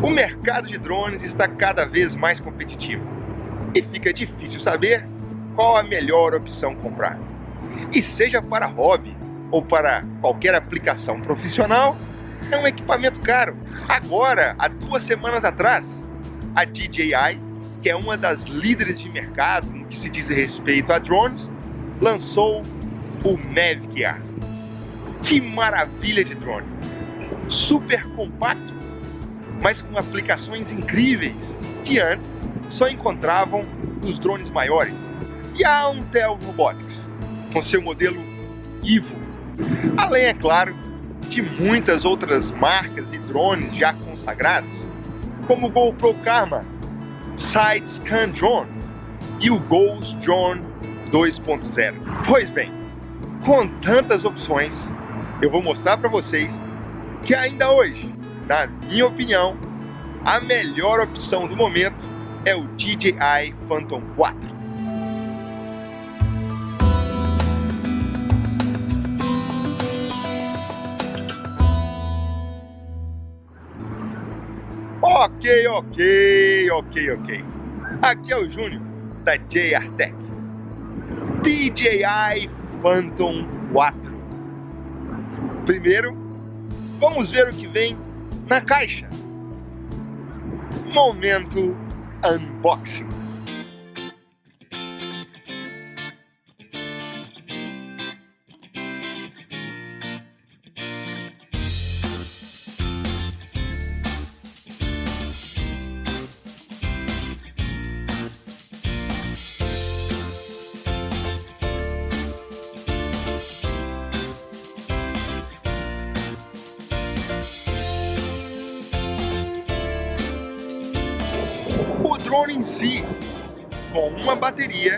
O mercado de drones está cada vez mais competitivo e fica difícil saber qual a melhor opção comprar. E seja para hobby ou para qualquer aplicação profissional, é um equipamento caro. Agora, há 2 semanas atrás, a DJI, que é uma das líderes de mercado no que se diz respeito a drones, lançou o Mavic Air. Que maravilha de drone! Super compacto, mas com aplicações incríveis que antes só encontravam nos drones maiores. E a Untel Robotics, com seu modelo Evo, além, é claro, de muitas outras marcas e drones já consagrados, como o GoPro Karma, Side Scan Drone e o Ghost Drone 2.0. Pois bem, com tantas opções, eu vou mostrar para vocês que ainda hoje, na minha opinião, a melhor opção do momento é o DJI Phantom 4. Ok. Aqui é o Júnior, da JR Tech. DJI Phantom 4. Primeiro, vamos ver o que vem na caixa. Momento unboxing. O drone em si, com uma bateria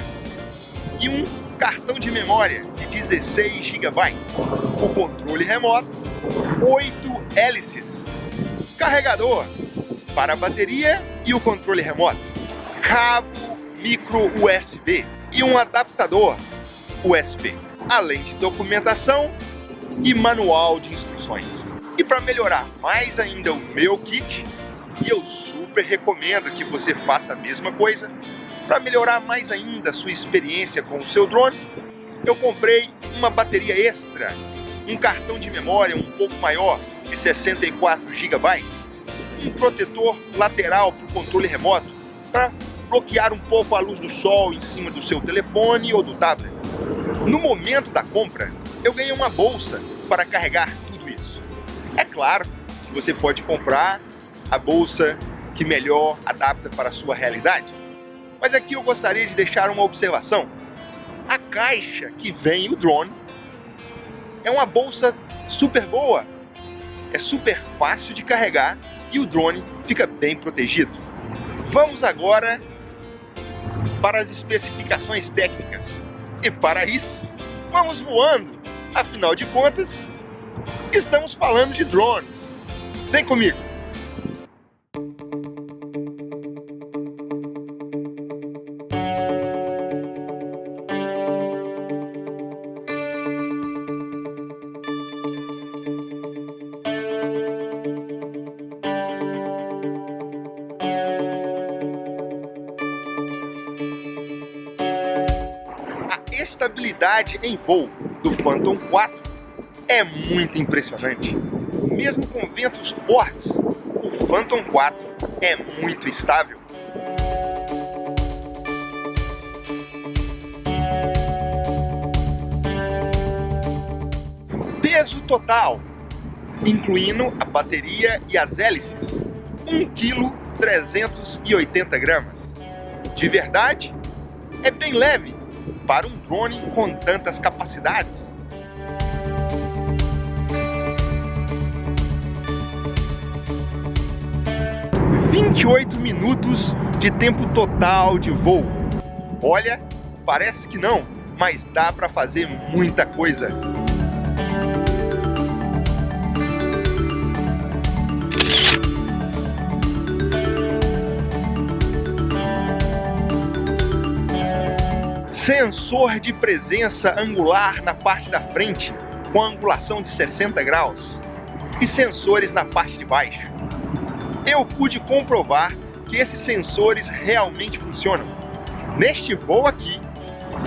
e um cartão de memória de 16 GB, o controle remoto, 8 hélices, carregador para a bateria e o controle remoto, cabo micro USB e um adaptador USB, além de documentação e manual de instruções. E para melhorar mais ainda o meu kit, e eu super recomendo que você faça a mesma coisa, para melhorar mais ainda a sua experiência com o seu drone, eu comprei uma bateria extra, um cartão de memória um pouco maior, de 64 GB, um protetor lateral para o controle remoto, para bloquear um pouco a luz do sol em cima do seu telefone ou do tablet. No momento da compra, eu ganhei uma bolsa para carregar tudo isso. É claro que você pode comprar a bolsa que melhor adapta para a sua realidade. Mas aqui eu gostaria de deixar uma observação. A caixa que vem o drone é uma bolsa super boa. É super fácil de carregar e o drone fica bem protegido. Vamos agora para as especificações técnicas. E para isso, vamos voando. Afinal de contas, estamos falando de drones. Vem comigo. A estabilidade em voo do Phantom 4 é muito impressionante. Mesmo com ventos fortes, o Phantom 4 é muito estável. Peso total, incluindo a bateria e as hélices, 1,380 kg. De verdade, é bem leve para um drone com tantas capacidades. – 28 minutos de tempo total de voo. Olha, parece que não, mas dá para fazer muita coisa. Sensor de presença angular na parte da frente, com angulação de 60 graus, e sensores na parte de baixo. eu pude comprovar que esses sensores realmente funcionam. Neste voo aqui,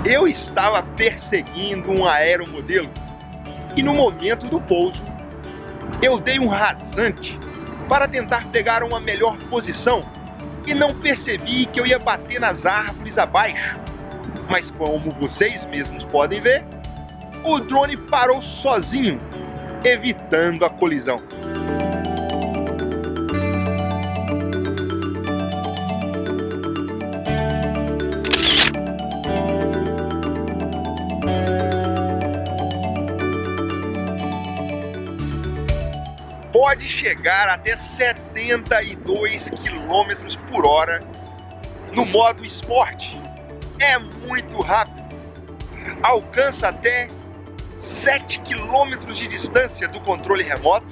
eu estava perseguindo um aeromodelo e no momento do pouso, eu dei um rasante para tentar pegar uma melhor posição e não percebi que eu ia bater nas árvores abaixo. Mas como vocês mesmos podem ver, o drone parou sozinho, evitando a colisão. Pode chegar até 72 km por hora no modo esporte. É muito rápido. Alcança até 7 km de distância do controle remoto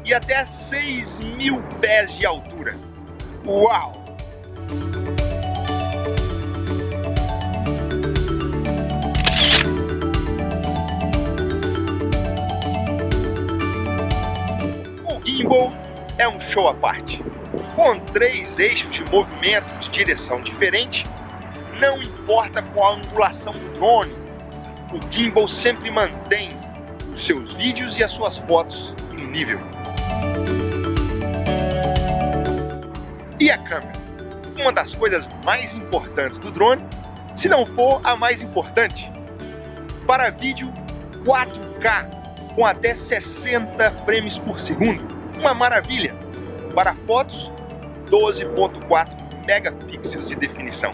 e até 6.000 pés de altura. Uau! O gimbal é um show à parte. Com 3 eixos de movimento de direção diferente, não importa qual a angulação do drone, o gimbal sempre mantém os seus vídeos e as suas fotos no nível. E a câmera? Uma das coisas mais importantes do drone, se não for a mais importante. Para vídeo 4K com até 60 frames por segundo, uma maravilha. Para fotos, 12.4 megapixels de definição.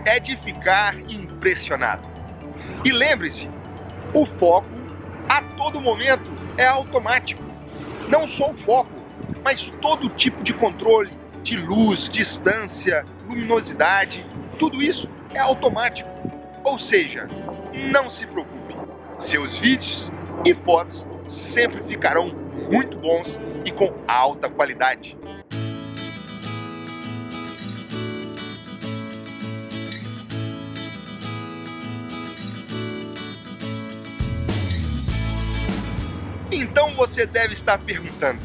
É de ficar impressionado. E lembre-se, o foco a todo momento é automático. Não só o foco, mas todo tipo de controle de luz, distância, luminosidade, tudo isso é automático. Ou seja, não se preocupe, seus vídeos e fotos sempre ficarão muito bons e com alta qualidade. Então você deve estar perguntando,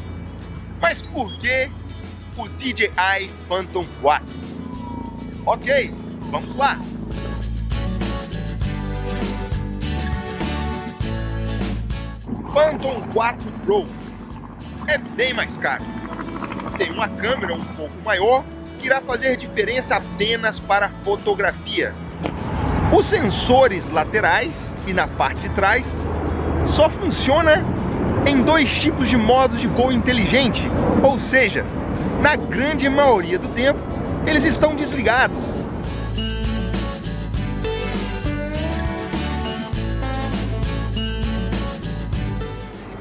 mas por que o DJI Phantom 4? Ok, vamos lá! Phantom 4 Pro é bem mais caro. Tem uma câmera um pouco maior que irá fazer diferença apenas para fotografia. Os sensores laterais e na parte de trás só funciona em 2 tipos de modos de voo inteligente, ou seja, na grande maioria do tempo eles estão desligados.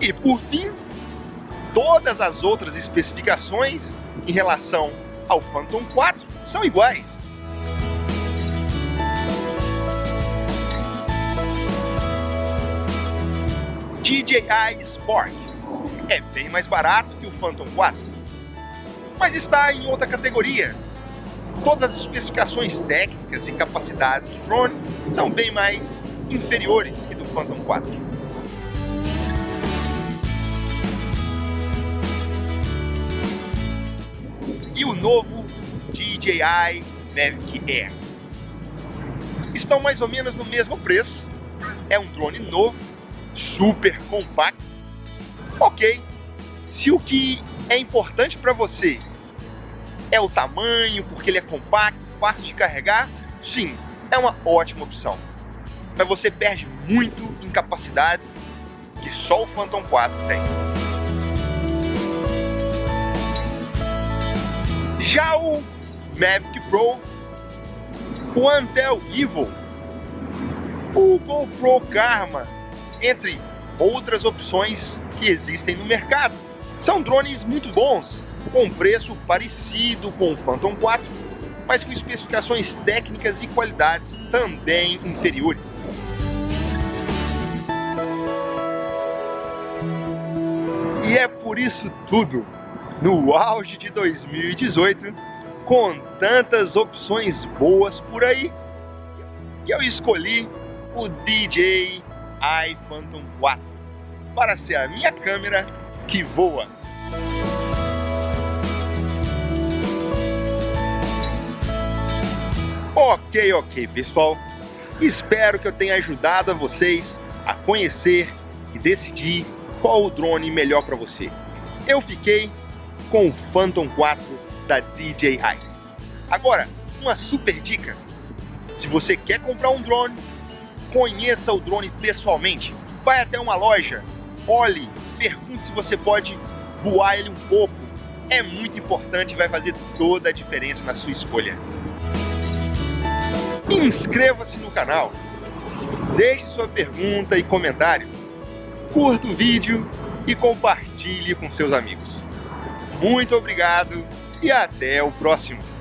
E por fim, todas as outras especificações em relação ao Phantom 4 são iguais. DJI Spark é bem mais barato que o Phantom 4, mas está em outra categoria. Todas as especificações técnicas e capacidades do drone são bem mais inferiores que do Phantom 4. E o novo DJI Mavic Air estão mais ou menos no mesmo preço. É um drone novo, super compacto. Ok, se o que é importante para você é o tamanho, porque ele é compacto, fácil de carregar, sim, é uma ótima opção. Mas você perde muito em capacidades que só o Phantom 4 tem. Já o Mavic Pro, o Antel Evo, o GoPro Karma, entre outras opções que existem no mercado, são drones muito bons, com preço parecido com o Phantom 4, mas com especificações técnicas e qualidades também inferiores. E é por isso tudo, no auge de 2018, com tantas opções boas por aí, que eu escolhi o DJI Phantom 4. para ser a minha câmera que voa. Ok, pessoal. Espero que eu tenha ajudado a vocês a conhecer e decidir qual o drone melhor para você. Eu fiquei com o Phantom 4 da DJI. Agora, uma super dica. Se você quer comprar um drone, conheça o drone pessoalmente. Vai até uma loja, olhe, pergunte se você pode voar ele um pouco. É muito importante e vai fazer toda a diferença na sua escolha. Inscreva-se no canal, deixe sua pergunta e comentário, curta o vídeo e compartilhe com seus amigos. Muito obrigado e até o próximo!